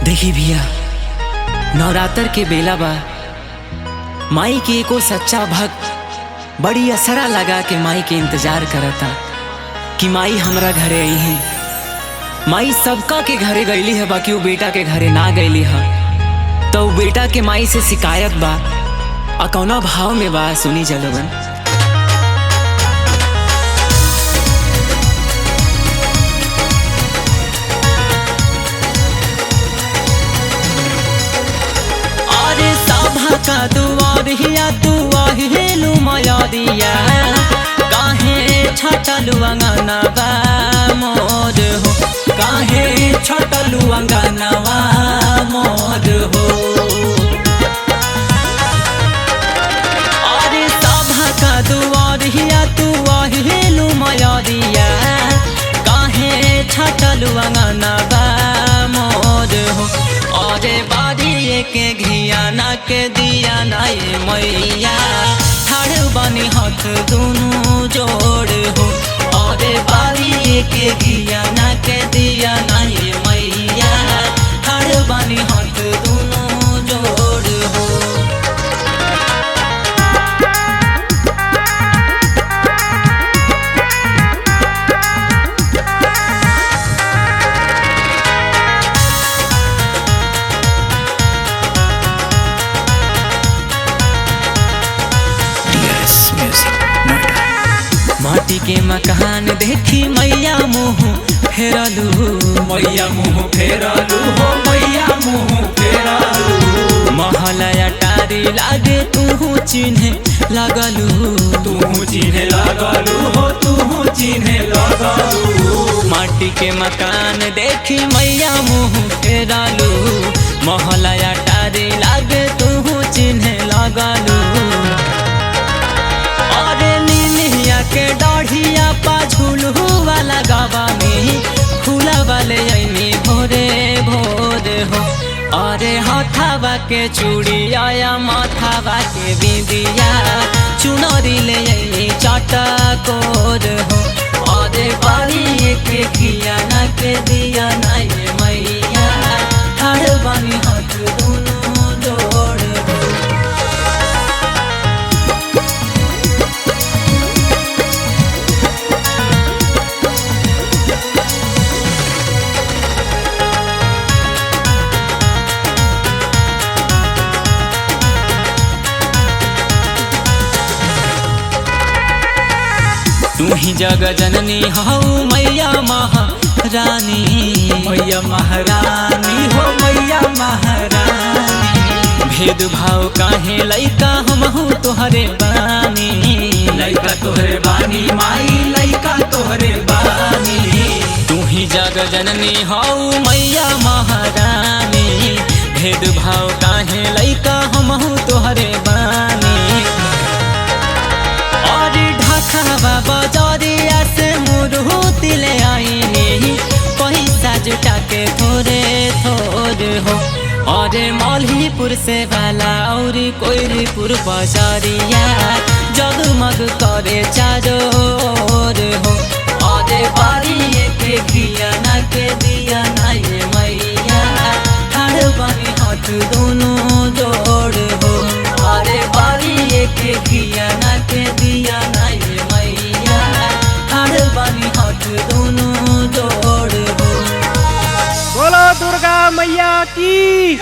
देखी भैया, नवरात्र के बेला बा। माई के एको सच्चा भक्त बड़ी असरा लगा के माई के इंतजार करता कि माई हमरा घरे आई है। माई सबका के घरे गईली है, बाकी वो बेटा के घरे ना गईली है। तो वो बेटा के माई से शिकायत बा, आ कौना भाव में बा सुनी जलोगन। का दुआर हिया तू आहिलू माया दिया, काहे छटलू अंगनवा मोर हो, काहे छटलू अंगनवा मोर हो। अरे सभा का दुआर हिया तू आहिलू माया दिया, काहे छटलू अंगनवा मोर हो। अरे बारी के घियाना के दिया नाये मैया, ठाड़ बनी हाथ दोनों जोड़ हो। अरे बारी के घियाना के दिया नाये मैया, ठाड़ बनी हाथ दोनों जोड़ हो। माटी के मकान देखी मैया मुँह फेरलू, मैया मुँह फेरलू हो, मैया मुँह फेरलू। महलया टारी लागे तू चिन्हे लगलू, तू चिन्हे लगलू हो, तू चिन्हे लगलू। माटी के मकान देखी मैया मुँह फेरलू, महलया टारी लागे तू चिन्हे लगलू। के डाढ़िया पा झूलू वाला गावा में फूला वाले ऐनी भोरे भोरे हो। अरे हाथावा के चूड़ी आया, माथावा के बिंदिया, चुनरी ले ऐनी चाटा कोर हो। अरे बारी के किया ना के दिया ना ये मैया, ठाड़ बानी हाथ दोनों जोड़ हो। तू ही जग जननी हऊ मैया महारानी, मैया महारानी हो, मैया महारानी। भेदभाव काहे लइका हमहू तोहरे बानी, लइका तोहरे बानी माई, लइका तोहरे बानी। तू ही जग जननी हऊ मैया महारानी, भेदभाव काहे लइका हमहू तोहरे बानी। बजरिया से मुरहुती ले आईनी, पैसा जुटा के थोड़े थोड़े हो। अरे मौलहीपुर से वाला और कोयलीपुर बजरिया, जगमग करे चारों ओर हो। अरे बारी के किया ना के दिया ना ये मैया, ठाड़ बनी हाथ दोनों जोड़ हो। अरे बारी के किया ना के दिया ना ये मैया, ठाड़ बनी हाथ दोनों जोड़ हो। बोलो दुर्गा मैया की।